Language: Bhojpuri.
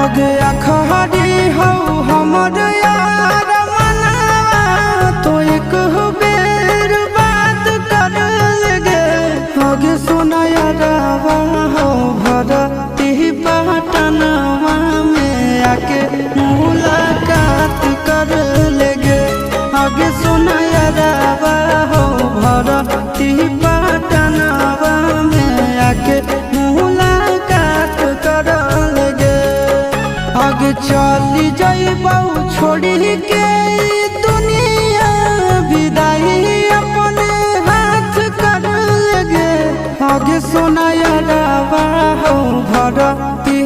आगे अखहरी हो हमर यार मनवा तो एक बेर बात कर लगे आगे सोना यारवा हो भरती पटनवा में आके मुलाकात कर लगे आगे सोना यारवा हो भरती पटनवा में आके मुलाकात कर लगे आगे चली जाइबौ छोड़ी के दुनिया विदाई अपने हाथ कर लगे आगे सोना यारवा हो भरती